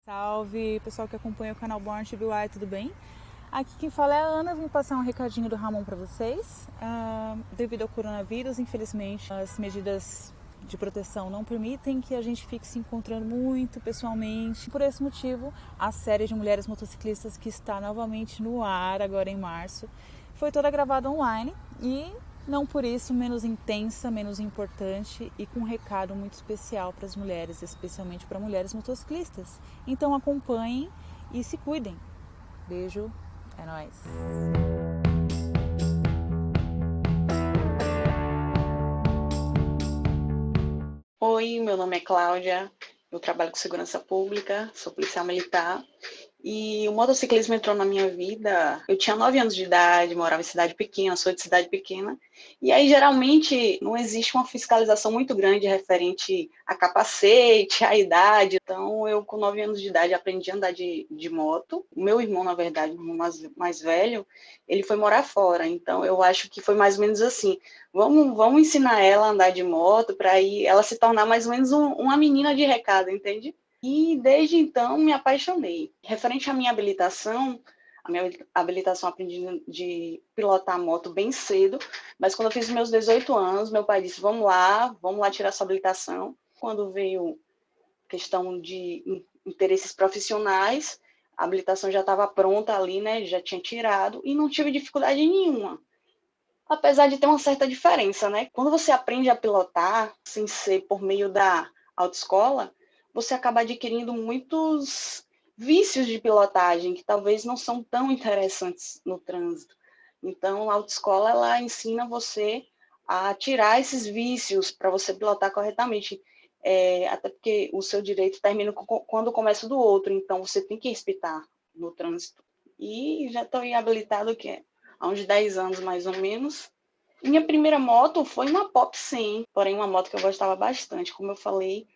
Salve, pessoal que acompanha o canal Born to Be Wild, tudo bem? Aqui quem fala é a Ana, vim passar um recadinho do Ramon para vocês. Devido ao coronavírus, infelizmente, as medidas de proteção não permitem que a gente fique se encontrando muito pessoalmente. Por esse motivo, a série de mulheres motociclistas que está novamente no ar agora em março foi toda gravada online e não por isso menos intensa, menos importante e com um recado muito especial para as mulheres, especialmente para mulheres motociclistas. Então acompanhem e se cuidem. Beijo, é nóis! Oi, meu nome é Cláudia, eu trabalho com segurança pública, sou policial militar e o motociclismo entrou na minha vida. Eu tinha 9 anos de idade, morava em cidade pequena, sou de cidade pequena, e aí geralmente não existe uma fiscalização muito grande referente a capacete, a idade. Então eu com 9 anos de idade aprendi a andar de moto. O meu irmão, na verdade, o irmão mais velho, ele foi morar fora, então eu acho que foi mais ou menos assim. Vamos ensinar ela a andar de moto para aí ela se tornar mais ou menos uma menina de recado, entende? E desde então me apaixonei. Referente à minha habilitação, a minha habilitação aprendi de pilotar moto bem cedo, mas quando eu fiz meus 18 anos, meu pai disse: vamos lá tirar sua habilitação. Quando veio questão de interesses profissionais, a habilitação já estava pronta ali, né? Já tinha tirado e não tive dificuldade nenhuma. Apesar de ter uma certa diferença, né? Quando você aprende a pilotar, sem ser por meio da autoescola, você acaba adquirindo muitos vícios de pilotagem que talvez não são tão interessantes no trânsito. Então, a autoescola, ela ensina você a tirar esses vícios para você pilotar corretamente. Até porque o seu direito termina quando começa o do outro, então você tem que respeitar no trânsito. E já estou habilitado há uns 10 anos, mais ou menos. Minha primeira moto foi uma Pop 100, porém uma moto que eu gostava bastante. Como eu falei,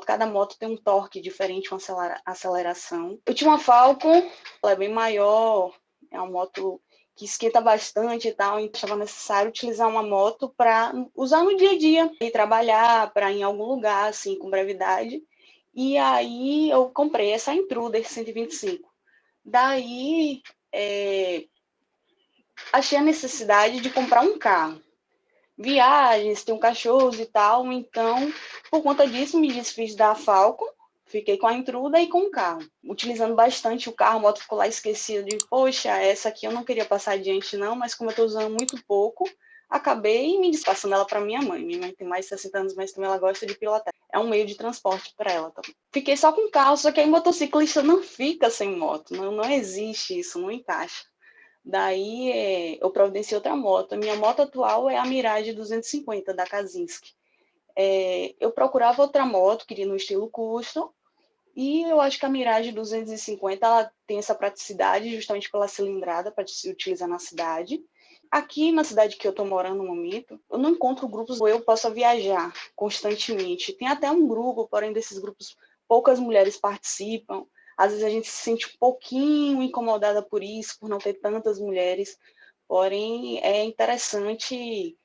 cada moto tem um torque diferente, uma aceleração. Eu tinha uma Falcon, ela é bem maior, é uma moto que esquenta bastante e tal, então achava necessário utilizar uma moto para usar no dia a dia, ir trabalhar, para ir em algum lugar, assim, com brevidade. E aí eu comprei essa Intruder 125. Daí, achei a necessidade de comprar um carro. Viagens, tenho cachorros e tal, então, por conta disso, me desfiz da Falcon, fiquei com a Intruder e com o carro, utilizando bastante o carro. A moto ficou lá esquecida de, poxa, essa aqui eu não queria passar adiante não, mas como eu estou usando muito pouco, acabei me despassando ela para minha mãe. Minha mãe tem mais de 60 anos, mas também ela gosta de pilotar. É um meio de transporte para ela também. Fiquei só com o carro, só que aí motociclista não fica sem moto, não existe isso, não encaixa. Daí eu providenciei outra moto. A minha moto atual é a Mirage 250 da Kazinski. Eu procurava outra moto, queria no estilo custom, e eu acho que a Mirage 250 ela tem essa praticidade justamente pela cilindrada para se utilizar na cidade. Aqui na cidade que eu estou morando no momento, eu não encontro grupos ou eu possa viajar constantemente. Tem até um grupo, porém desses grupos poucas mulheres participam. Às vezes a gente se sente um pouquinho incomodada por isso, por não ter tantas mulheres. Porém, é interessante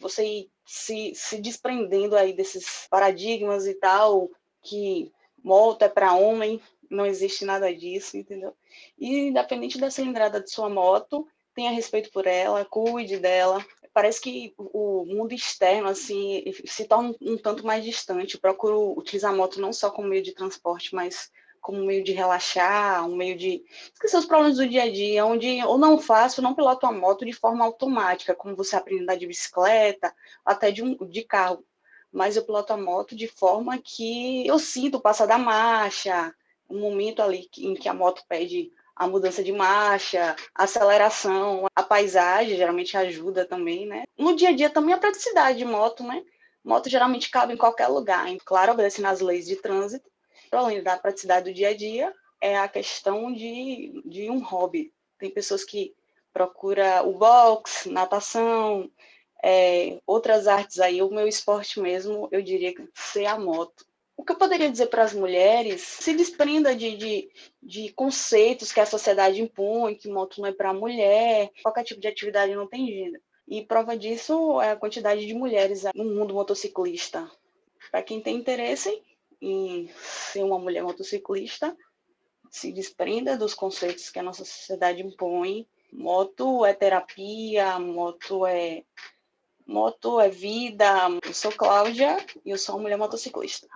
você ir se desprendendo aí desses paradigmas e tal, que moto é para homem, não existe nada disso, entendeu? E independente da cilindrada de sua moto, tenha respeito por ela, cuide dela. Parece que o mundo externo assim se torna um tanto mais distante. Eu procuro utilizar a moto não só como meio de transporte, mas como um meio de relaxar, um meio de esquecer os problemas do dia a dia, onde eu não piloto a moto de forma automática, como você aprende a andar de bicicleta, até de carro, mas eu piloto a moto de forma que eu sinto o passar da marcha, um momento ali em que a moto pede a mudança de marcha, a aceleração, a paisagem geralmente ajuda também, né? No dia a dia também a praticidade de moto, né? Moto geralmente cabe em qualquer lugar, claro, obedecendo às leis de trânsito. Além da praticidade do dia a dia, é a questão de um hobby. Tem pessoas que procuram o boxe, natação, outras artes aí. O meu esporte mesmo, eu diria que ser a moto. O que eu poderia dizer para as mulheres, se desprenda de conceitos que a sociedade impõe, que moto não é para mulher, qualquer tipo de atividade não tem gênero. E prova disso é a quantidade de mulheres no mundo motociclista. Para quem tem interesse, em ser uma mulher motociclista, se desprenda dos conceitos que a nossa sociedade impõe. Moto é terapia, moto é vida. Eu sou Cláudia e eu sou uma mulher motociclista.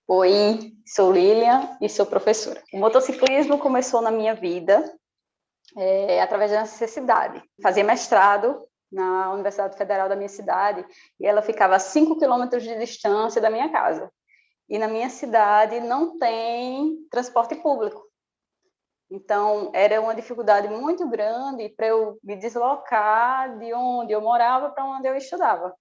Oi, sou Lilian e sou professora. O motociclismo começou na minha vida através da necessidade. Fazia mestrado na Universidade Federal da minha cidade e ela ficava a 5 quilômetros de distância da minha casa. E na minha cidade não tem transporte público. Então, era uma dificuldade muito grande para eu me deslocar de onde eu morava para onde eu estudava.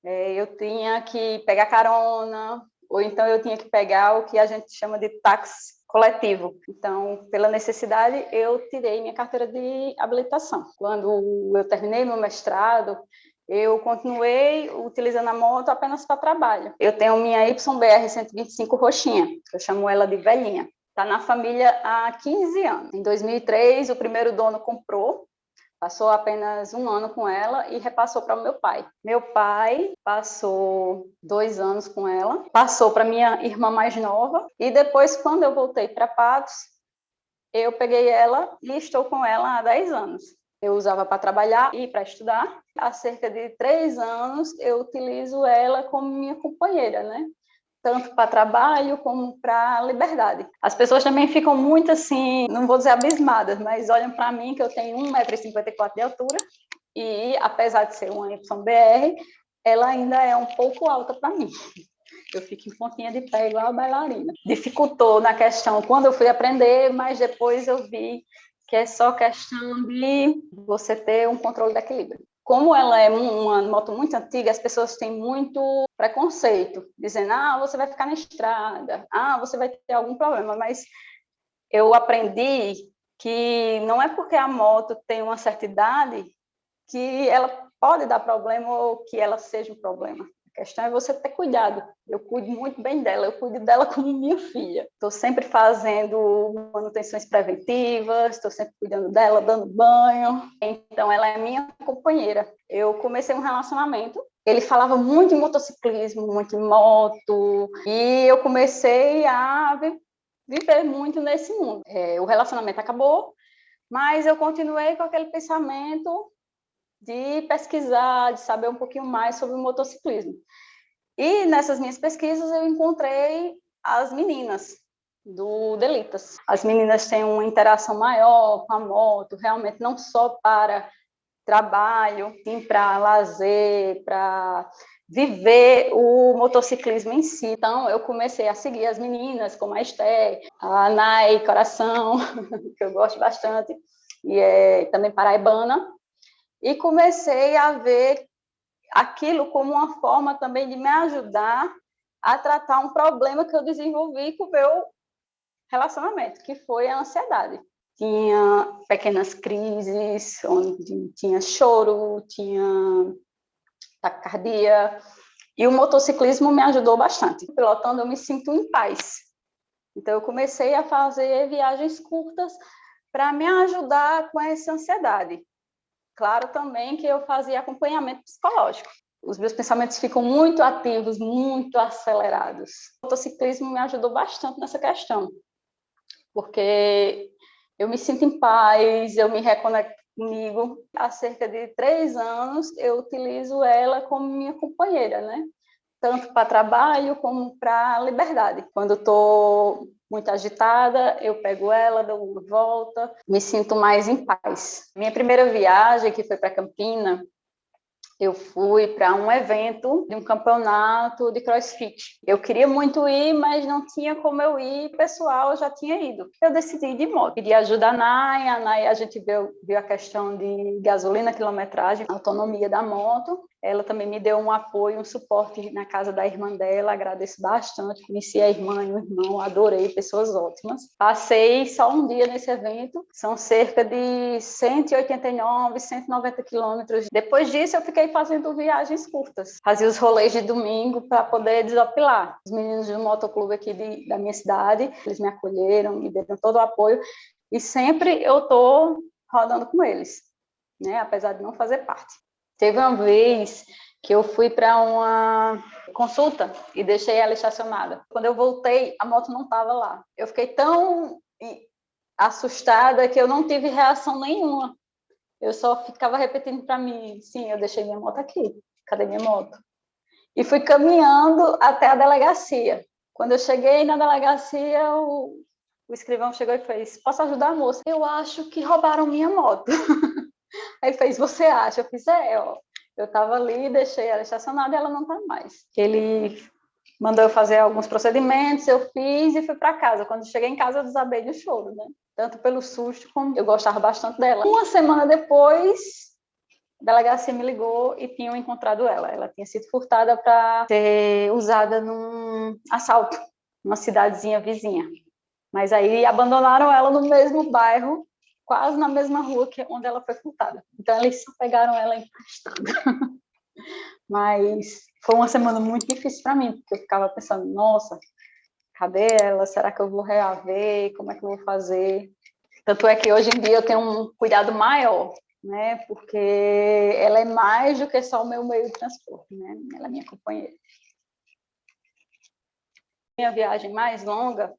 Eu tinha que pegar carona, ou então eu tinha que pegar o que a gente chama de táxi coletivo. Então, pela necessidade, eu tirei minha carteira de habilitação. Quando eu terminei meu mestrado, eu continuei utilizando a moto apenas para trabalho. Eu tenho minha YBR 125 roxinha, eu chamo ela de velhinha. Está na família há 15 anos. Em 2003, o primeiro dono comprou, passou apenas 1 ano com ela e repassou para o meu pai. Meu pai passou 2 anos com ela, passou para minha irmã mais nova e depois, quando eu voltei para Patos, eu peguei ela e estou com ela há 10 anos. Eu usava para trabalhar e para estudar. Há cerca de 3 anos eu utilizo ela como minha companheira, né? Tanto para trabalho como para liberdade. As pessoas também ficam muito assim, não vou dizer abismadas, mas olham para mim que eu tenho 1,54 m de altura e, apesar de ser uma YBR, ela ainda é um pouco alta para mim. Eu fico em pontinha de pé igual a bailarina. Dificultou na questão quando eu fui aprender, mas depois eu vi que é só questão de você ter um controle de equilíbrio. Como ela é uma moto muito antiga, as pessoas têm muito preconceito, dizendo, você vai ficar na estrada, você vai ter algum problema, mas eu aprendi que não é porque a moto tem uma certa idade que ela pode dar problema ou que ela seja um problema. A questão é você ter cuidado. Eu cuido muito bem dela, eu cuido dela como minha filha. Estou sempre fazendo manutenções preventivas, estou sempre cuidando dela, dando banho. Então, ela é minha companheira. Eu comecei um relacionamento, ele falava muito em motociclismo, muito em moto, e eu comecei a viver muito nesse mundo. O relacionamento acabou, mas eu continuei com aquele pensamento de pesquisar, de saber um pouquinho mais sobre o motociclismo. E nessas minhas pesquisas eu encontrei as meninas do Delitas. As meninas têm uma interação maior com a moto, realmente não só para trabalho, sim para lazer, para viver o motociclismo em si. Então, eu comecei a seguir as meninas, como a Esté, a Nai Coração, que eu gosto bastante, e também paraibana, e comecei a ver aquilo como uma forma também de me ajudar a tratar um problema que eu desenvolvi com o meu relacionamento, que foi a ansiedade. Tinha pequenas crises, onde tinha choro, tinha taquicardia, e o motociclismo me ajudou bastante. Pilotando, eu me sinto em paz. Então, eu comecei a fazer viagens curtas para me ajudar com essa ansiedade. Claro também que eu fazia acompanhamento psicológico. Os meus pensamentos ficam muito ativos, muito acelerados. O motociclismo me ajudou bastante nessa questão, porque eu me sinto em paz, eu me reconecto comigo. Há cerca de 3 anos, eu utilizo ela como minha companheira, né? Tanto para trabalho como para liberdade. Quando estou muito agitada, eu pego ela, dou uma volta, me sinto mais em paz. Minha primeira viagem, que foi para Campina, eu fui para um evento de um campeonato de CrossFit. Eu queria muito ir, mas não tinha como eu ir, o pessoal já tinha ido. Eu decidi ir de moto. Pedi ajuda à Nai, a gente viu a questão de gasolina, quilometragem, autonomia da moto. Ela também me deu um apoio, um suporte na casa da irmã dela, agradeço bastante, conheci a irmã e o irmão, adorei, pessoas ótimas. Passei só um dia nesse evento, são cerca de 189, 190 quilômetros. Depois disso, eu fiquei fazendo viagens curtas, fazia os rolês de domingo para poder desopilar. Os meninos do motoclube aqui da minha cidade, eles me acolheram, me deram todo o apoio, e sempre eu estou rodando com eles, né? Apesar de não fazer parte. Teve uma vez que eu fui para uma consulta e deixei ela estacionada. Quando eu voltei, a moto não estava lá. Eu fiquei tão assustada que eu não tive reação nenhuma. Eu só ficava repetindo para mim, sim, eu deixei minha moto aqui, cadê minha moto? E fui caminhando até a delegacia. Quando eu cheguei na delegacia, o escrivão chegou e fez, posso ajudar a moça? Eu acho que roubaram minha moto. Aí fez, você acha? Eu fiz, ó. Eu estava ali, deixei ela estacionada e ela não está mais. Ele mandou eu fazer alguns procedimentos, eu fiz e fui para casa. Quando cheguei em casa, eu desabei de choro, né? Tanto pelo susto, como eu gostava bastante dela. Uma semana depois, a delegacia me ligou e tinham encontrado ela. Ela tinha sido furtada para ser usada num assalto, numa cidadezinha vizinha. Mas aí abandonaram ela no mesmo bairro, quase na mesma rua onde ela foi furtada. Então, eles só pegaram ela emprestada. Mas foi uma semana muito difícil para mim, porque eu ficava pensando, nossa, cadê ela? Será que eu vou reaver? Como é que eu vou fazer? Tanto é que hoje em dia eu tenho um cuidado maior, né? Porque ela é mais do que só o meu meio de transporte, né? Ela é minha companheira. Minha viagem mais longa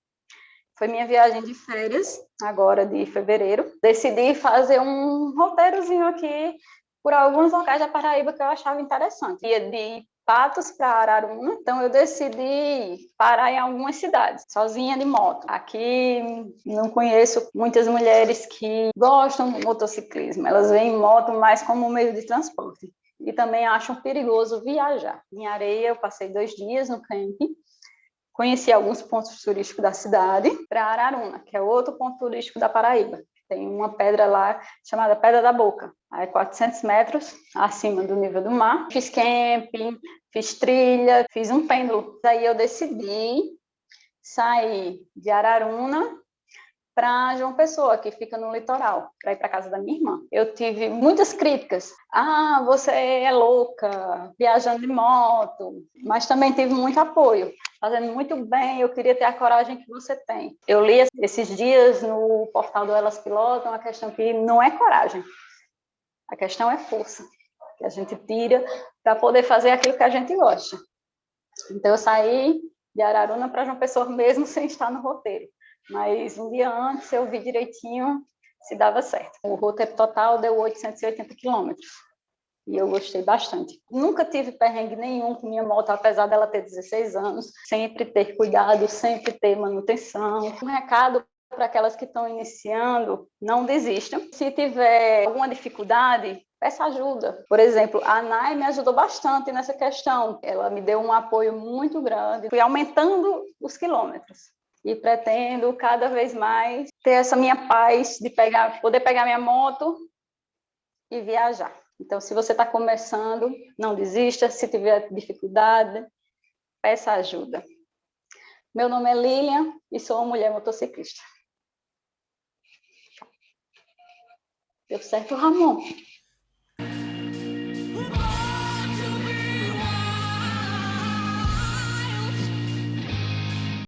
foi minha viagem de férias, agora de fevereiro. Decidi fazer um roteirozinho aqui por alguns locais da Paraíba que eu achava interessante. Ia de Patos para Araruna, então eu decidi parar em algumas cidades, sozinha de moto. Aqui não conheço muitas mulheres que gostam do motociclismo, elas veem moto mais como um meio de transporte. E também acham perigoso viajar. Em Areia, eu passei 2 dias no camping, conheci alguns pontos turísticos da cidade, para Araruna, que é outro ponto turístico da Paraíba. Tem uma pedra lá chamada Pedra da Boca, a 400 metros acima do nível do mar. Fiz camping, fiz trilha, fiz um pêndulo. Aí eu decidi sair de Araruna para João Pessoa, que fica no litoral, para ir para casa da minha irmã. Eu tive muitas críticas. Ah, você é louca, viajando de moto. Mas também tive muito apoio, fazendo muito bem. Eu queria ter a coragem que você tem. Eu li esses dias no portal do Elas Pilotam a questão que não é coragem, a questão é força, que a gente tira para poder fazer aquilo que a gente gosta. Então eu saí de Araruna para João Pessoa mesmo sem estar no roteiro. Mas um dia antes eu vi direitinho se dava certo. O roteiro total deu 880 quilômetros e eu gostei bastante. Nunca tive perrengue nenhum com minha moto, apesar dela ter 16 anos. Sempre ter cuidado, sempre ter manutenção. Um recado para aquelas que estão iniciando, não desistam. Se tiver alguma dificuldade, peça ajuda. Por exemplo, a Nai me ajudou bastante nessa questão. Ela me deu um apoio muito grande. Fui aumentando os quilômetros. E pretendo cada vez mais ter essa minha paz de poder pegar minha moto e viajar. Então, se você está começando, não desista. Se tiver dificuldade, peça ajuda. Meu nome é Lilian e sou uma mulher motociclista. Deu certo, Ramon?